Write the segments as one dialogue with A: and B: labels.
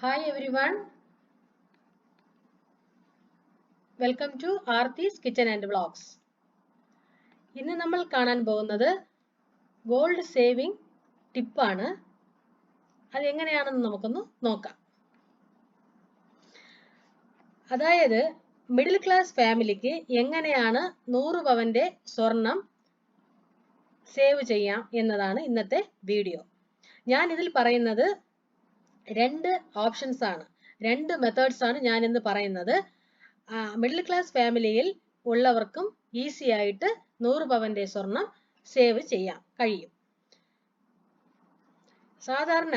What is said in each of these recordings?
A: Hi everyone, welcome to Aarthi's Kitchen and Vlogs. ഇന്ന് നമ്മൾ കാണാൻ പോകുന്നത് ഗോൾഡ് സേവിംഗ് ടിപ്പാണ്. അത് എങ്ങനെയാണെന്ന് നമുക്കൊന്ന് നോക്കാം. അതായത് മിഡിൽ ക്ലാസ് ഫാമിലിക്ക് എങ്ങനെയാണ് 100 പവന്റെ സ്വർണം സേവ് ചെയ്യാം എന്നതാണ് ഇന്നത്തെ വീഡിയോ. ഞാൻ ഇതിൽ പറയുന്നത് രണ്ട് ഓപ്ഷൻസ് ആണ്, രണ്ട് മെത്തേഡ്സ് ആണ് ഞാൻ ഇന്ന് പറയുന്നത്. മിഡിൽ ക്ലാസ് ഫാമിലിയിൽ ഉള്ളവർക്കും ഈസി ആയിട്ട് 100 പവന്റെ സ്വർണം സേവ് ചെയ്യാൻ കഴിയും. സാധാരണ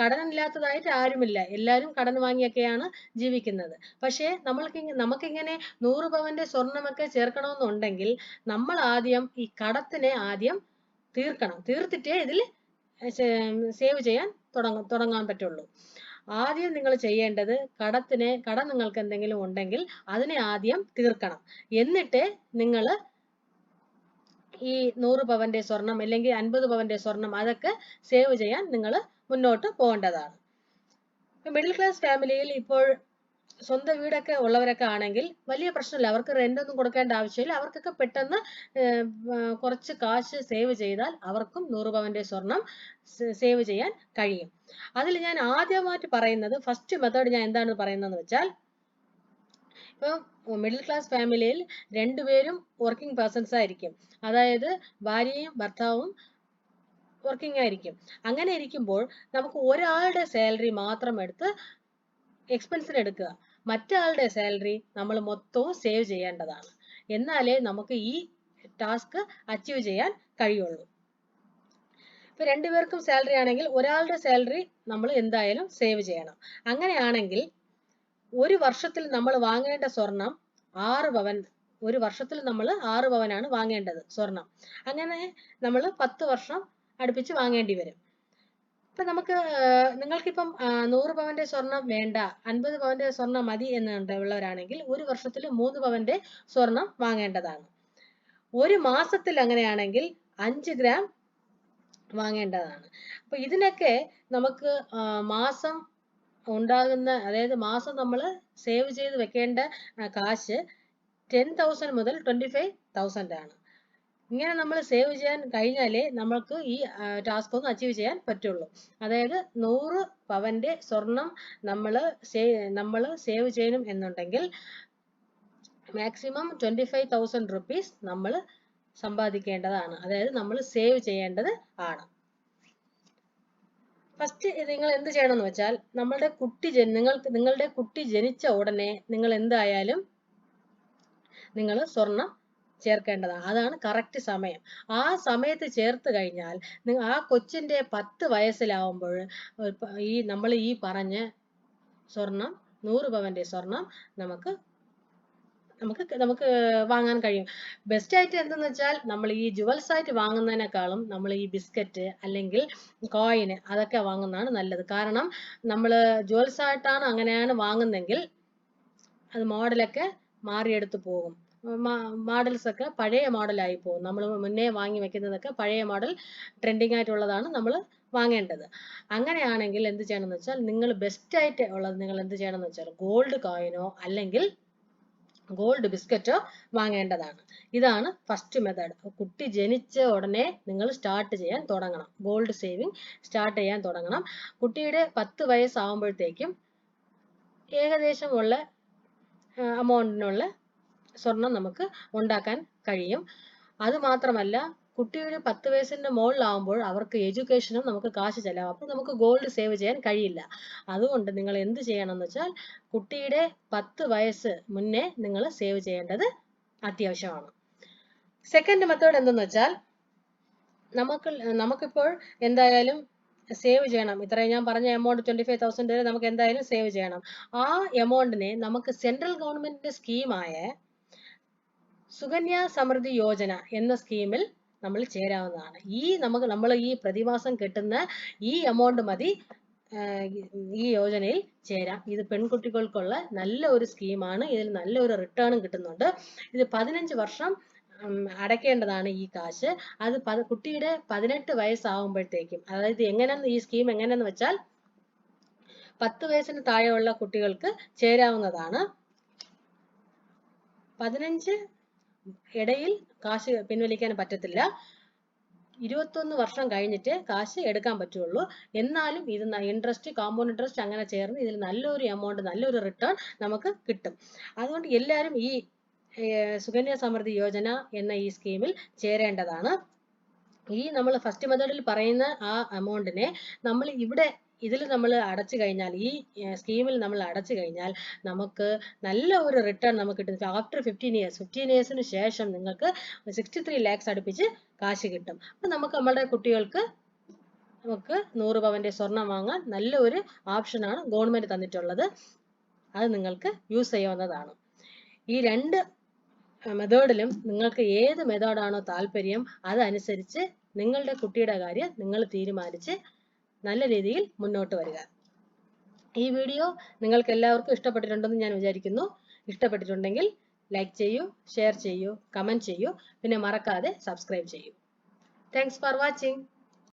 A: കടനില്ലാത്തതായിട്ട് ആരുമില്ല, എല്ലാവരും കടം വാങ്ങിയൊക്കെയാണ് ജീവിക്കുന്നത്. പക്ഷേ നമുക്കിങ്ങനെ 100 പവന്റെ സ്വർണമൊക്കെ ചേർക്കണമെന്നുണ്ടെങ്കിൽ നമ്മൾ ആദ്യം ഈ കടത്തിനെ ആദ്യം തീർക്കണം. തീർത്തിട്ടേ ഇതിൽ സേവ് ചെയ്യാൻ തുടങ്ങാൻ പറ്റുള്ളൂ. ആദ്യം നിങ്ങൾ ചെയ്യേണ്ടത് കടം നിങ്ങൾക്ക് എന്തെങ്കിലും ഉണ്ടെങ്കിൽ അതിനെ ആദ്യം തീർക്കണം. എന്നിട്ട് നിങ്ങൾ ഈ 100 പവന്റെ സ്വർണം അല്ലെങ്കിൽ 50 പവന്റെ സ്വർണം അതൊക്കെ സേവ് ചെയ്യാൻ നിങ്ങൾ മുന്നോട്ട് പോകേണ്ടതാണ്. മിഡിൽ ക്ലാസ് ഫാമിലിയിൽ ഇപ്പോൾ സ്വന്തം വീടൊക്കെ ഉള്ളവരൊക്കെ ആണെങ്കിൽ വലിയ പ്രശ്നമില്ല, അവർക്ക് റെന്റ് ഒന്നും കൊടുക്കേണ്ട ആവശ്യമില്ല. അവർക്കൊക്കെ പെട്ടെന്ന് കുറച്ച് കാശ് സേവ് ചെയ്താൽ അവർക്കും 100 പവന്റെ സ്വർണം സേവ് ചെയ്യാൻ കഴിയും. അതിൽ ഞാൻ ആദ്യമായിട്ട് പറയുന്നത്, ഫസ്റ്റ് മെത്തേഡ് ഞാൻ എന്താണ് പറയുന്നതെന്ന് വെച്ചാൽ, ഇപ്പം മിഡിൽ ക്ലാസ് ഫാമിലിയിൽ രണ്ടുപേരും വർക്കിംഗ് പേഴ്സൺസ് ആയിരിക്കും. അതായത് ഭാര്യയും ഭർത്താവും വർക്കിംഗ് ആയിരിക്കും. അങ്ങനെ ഇരിക്കുമ്പോൾ നമുക്ക് ഒരാളുടെ സാലറി മാത്രം എടുത്ത് എക്സ്പെൻസിന് എടുക്കുക, മറ്റാളുടെ സാലറി നമ്മൾ മൊത്തവും സേവ് ചെയ്യേണ്ടതാണ്. എന്നാലേ നമുക്ക് ഈ ടാസ്ക് അച്ചീവ് ചെയ്യാൻ കഴിയുള്ളൂ. ഇപ്പൊ രണ്ടുപേർക്കും സാലറി ആണെങ്കിൽ ഒരാളുടെ സാലറി നമ്മൾ എന്തായാലും സേവ് ചെയ്യണം. അങ്ങനെയാണെങ്കിൽ ഒരു വർഷത്തിൽ നമ്മൾ വാങ്ങേണ്ട സ്വർണം 6 പവൻ. ഒരു വർഷത്തിൽ നമ്മൾ 6 പവനാണ് വാങ്ങേണ്ടത് സ്വർണം. അങ്ങനെ നമ്മൾ 10 വർഷം അടുപ്പിച്ച് വാങ്ങേണ്ടി വരും. ഇപ്പൊ നിങ്ങൾക്കിപ്പം 100 പവന്റെ സ്വർണം വേണ്ട, 50 പവന്റെ സ്വർണം മതി എന്നുള്ളവരാണെങ്കിൽ ഒരു വർഷത്തിൽ 3 പവന്റെ സ്വർണം വാങ്ങേണ്ടതാണ്. ഒരു മാസത്തിൽ അങ്ങനെയാണെങ്കിൽ 5 ഗ്രാം വാങ്ങേണ്ടതാണ്. അപ്പൊ ഇതിനൊക്കെ നമുക്ക് മാസം ഉണ്ടാകുന്ന, അതായത് മാസം നമ്മൾ സേവ് ചെയ്ത് വെക്കേണ്ട കാശ് 10,000 മുതൽ 25,000 ആണ്. ഇങ്ങനെ നമ്മൾ സേവ് ചെയ്യാൻ കഴിഞ്ഞാലേ നമ്മൾക്ക് ഈ ടാസ്ക് ഒന്ന് അച്ചീവ് ചെയ്യാൻ പറ്റുള്ളൂ. അതായത് 100 പവന്റെ സ്വർണം നമ്മൾ സേവ് ചെയ്യണം എന്നുണ്ടെങ്കിൽ മാക്സിമം 25,000 റുപ്പീസ് നമ്മൾ സമ്പാദിക്കേണ്ടതാണ്, അതായത് നമ്മൾ സേവ് ചെയ്യേണ്ടത് ആണ്. ഫസ്റ്റ് നിങ്ങൾ എന്ത് ചെയ്യണം എന്ന് വെച്ചാൽ, നിങ്ങളുടെ കുട്ടി ജനിച്ച ഉടനെ നിങ്ങൾ എന്തായാലും നിങ്ങൾ സ്വർണം ചേർക്കേണ്ടതാണ്. അതാണ് കറക്റ്റ് സമയം. ആ സമയത്ത് ചേർത്ത് കഴിഞ്ഞാൽ ആ കൊച്ചിന്റെ 10 വയസ്സിലാവുമ്പോൾ നമ്മൾ ഈ പറഞ്ഞ സ്വർണം 100 പവന്റെ സ്വർണം നമുക്ക് വാങ്ങാൻ കഴിയും. ബെസ്റ്റ് ആയിട്ട് എന്തെന്ന് വെച്ചാൽ, നമ്മൾ ഈ ജുവൽസ് ആയിട്ട് വാങ്ങുന്നതിനേക്കാളും നമ്മൾ ഈ ബിസ്ക്കറ്റ് അല്ലെങ്കിൽ കോയിന് അതൊക്കെ വാങ്ങുന്നതാണ് നല്ലത്. കാരണം നമ്മൾ ജുവൽസ് ആയിട്ടാണ് അങ്ങനെയാണ് വാങ്ങുന്നെങ്കിൽ അത് മോഡലൊക്കെ മാറിയെടുത്ത് പോകും. മോഡൽസ് ഒക്കെ പഴയ മോഡലായി പോകും. നമ്മൾ മുന്നേ വാങ്ങി വെക്കുന്നതൊക്കെ പഴയ മോഡൽ ട്രെൻഡിങ് ആയിട്ടുള്ളതാണ് നമ്മൾ വാങ്ങേണ്ടത്. അങ്ങനെയാണെങ്കിൽ എന്ത് ചെയ്യണം എന്ന് വെച്ചാൽ, നിങ്ങൾ ബെസ്റ്റ് ആയിട്ട് ഉള്ളത് നിങ്ങൾ എന്ത് ചെയ്യണം എന്ന് വെച്ചാൽ ഗോൾഡ് കോയിനോ അല്ലെങ്കിൽ ഗോൾഡ് ബിസ്ക്കറ്റോ വാങ്ങേണ്ടതാണ്. ഇതാണ് ഫസ്റ്റ് മെത്തേഡ്. കുട്ടി ജനിച്ച ഉടനെ നിങ്ങൾ സ്റ്റാർട്ട് ചെയ്യാൻ തുടങ്ങണം, ഗോൾഡ് സേവിങ് സ്റ്റാർട്ട് ചെയ്യാൻ തുടങ്ങണം. കുട്ടിയുടെ 10 വയസ്സാവുമ്പോഴത്തേക്കും ഏകദേശം ഉള്ള അമൗണ്ടിനുള്ള സ്വർണം നമുക്ക് ഉണ്ടാക്കാൻ കഴിയും. അത് മാത്രമല്ല, കുട്ടിയുടെ 10 വയസ്സിന്റെ മുകളിലാവുമ്പോൾ അവർക്ക് എഡ്യൂക്കേഷനും നമുക്ക് കാശ് ചെലവാകും. അപ്പോൾ നമുക്ക് ഗോൾഡ് സേവ് ചെയ്യാൻ കഴിയില്ല. അതുകൊണ്ട് നിങ്ങൾ എന്ത് ചെയ്യണം എന്ന് വെച്ചാൽ, കുട്ടിയുടെ 10 വയസ്സ് മുന്നേ നിങ്ങൾ സേവ് ചെയ്യേണ്ടത് അത്യാവശ്യമാണ്. സെക്കൻഡ് മെത്തേഡ് എന്തെന്ന് വെച്ചാൽ, നമുക്കിപ്പോൾ എന്തായാലും സേവ് ചെയ്യണം. ഇത്രയും ഞാൻ പറഞ്ഞ എമൗണ്ട് 25,000 വരെ നമുക്ക് എന്തായാലും സേവ് ചെയ്യണം. ആ എമൗണ്ടിനെ നമുക്ക് സെൻട്രൽ ഗവൺമെന്റിന്റെ സ്കീമായ സുകന്യ സമൃദ്ധി യോജന എന്ന സ്കീമിൽ നമ്മൾ ചേരാവുന്നതാണ്. നമ്മൾ ഈ പ്രതിമാസം കിട്ടുന്ന ഈ എമൗണ്ട് മതി ഈ യോജനയിൽ ചേരാം. ഇത് പെൺകുട്ടികൾക്കുള്ള നല്ല ഒരു സ്കീമാണ്. ഇതിൽ നല്ലൊരു റിട്ടേണും കിട്ടുന്നുണ്ട്. ഇത് 15 വർഷം അടയ്ക്കേണ്ടതാണ് ഈ കാശ്. അത് കുട്ടിയുടെ 18 വയസ്സാവുമ്പോഴത്തേക്കും, അതായത് ഈ സ്കീം എങ്ങനെയെന്ന് വെച്ചാൽ, 10 വയസ്സിന് താഴെയുള്ള കുട്ടികൾക്ക് ചേരാവുന്നതാണ്. 15 ഇടയിൽ കാശ് പിൻവലിക്കാൻ പറ്റത്തില്ല. 21 വർഷം കഴിഞ്ഞിട്ട് കാശ് എടുക്കാൻ പറ്റുള്ളൂ. എന്നാലും ഇത് ഇൻട്രസ്റ്റ്, കോമ്പൗണ്ട് ഇൻട്രസ്റ്റ് അങ്ങനെ ചേർന്ന് ഇതിൽ നല്ലൊരു എമൗണ്ട്, നല്ലൊരു റിട്ടേൺ നമുക്ക് കിട്ടും. അതുകൊണ്ട് എല്ലാവരും ഈ സുകന്യ സമൃദ്ധി യോജന എന്ന ഈ സ്കീമിൽ ചേരേണ്ടതാണ്. ഈ നമ്മൾ ഫസ്റ്റ് മെത്തേഡിൽ പറയുന്ന ആ എമൗണ്ടിനെ നമ്മൾ ഇതിൽ നമ്മൾ അടച്ചു കഴിഞ്ഞാൽ, ഈ സ്കീമിൽ നമ്മൾ അടച്ചു കഴിഞ്ഞാൽ നമുക്ക് നല്ല ഒരു റിട്ടേൺ നമുക്ക് കിട്ടും. ആഫ്റ്റർ 15 ഇയേഴ്സിന് ശേഷം നിങ്ങൾക്ക് 63 lakhs അടുപ്പിച്ച് കാശ് കിട്ടും. അപ്പൊ നമ്മുടെ കുട്ടികൾക്ക് നമുക്ക് 100 പവന്റെ സ്വർണം വാങ്ങാൻ നല്ല ഒരു ഓപ്ഷനാണ് ഗവൺമെന്റ് തന്നിട്ടുള്ളത്. അത് നിങ്ങൾക്ക് യൂസ് ചെയ്യാവുന്നതാണ്. ഈ രണ്ട് മെത്തേഡിലും നിങ്ങൾക്ക് ഏത് മെത്തേഡാണോ താല്പര്യം അതനുസരിച്ച് നിങ്ങളുടെ കുട്ടിയുടെ കാര്യം നിങ്ങൾ തീരുമാനിച്ച് നല്ല രീതിയിൽ മുന്നോട്ട് വരിക. ഈ വീഡിയോ നിങ്ങൾക്ക് എല്ലാവർക്കും ഇഷ്ടപ്പെട്ടിട്ടുണ്ടെന്ന് ഞാൻ വിചാരിക്കുന്നു. ഇഷ്ടപ്പെട്ടിട്ടുണ്ടെങ്കിൽ ലൈക്ക് ചെയ്യൂ, ഷെയർ ചെയ്യൂ, കമന്റ് ചെയ്യൂ, പിന്നെ മറക്കാതെ സബ്സ്ക്രൈബ് ചെയ്യൂ. Thanks for watching.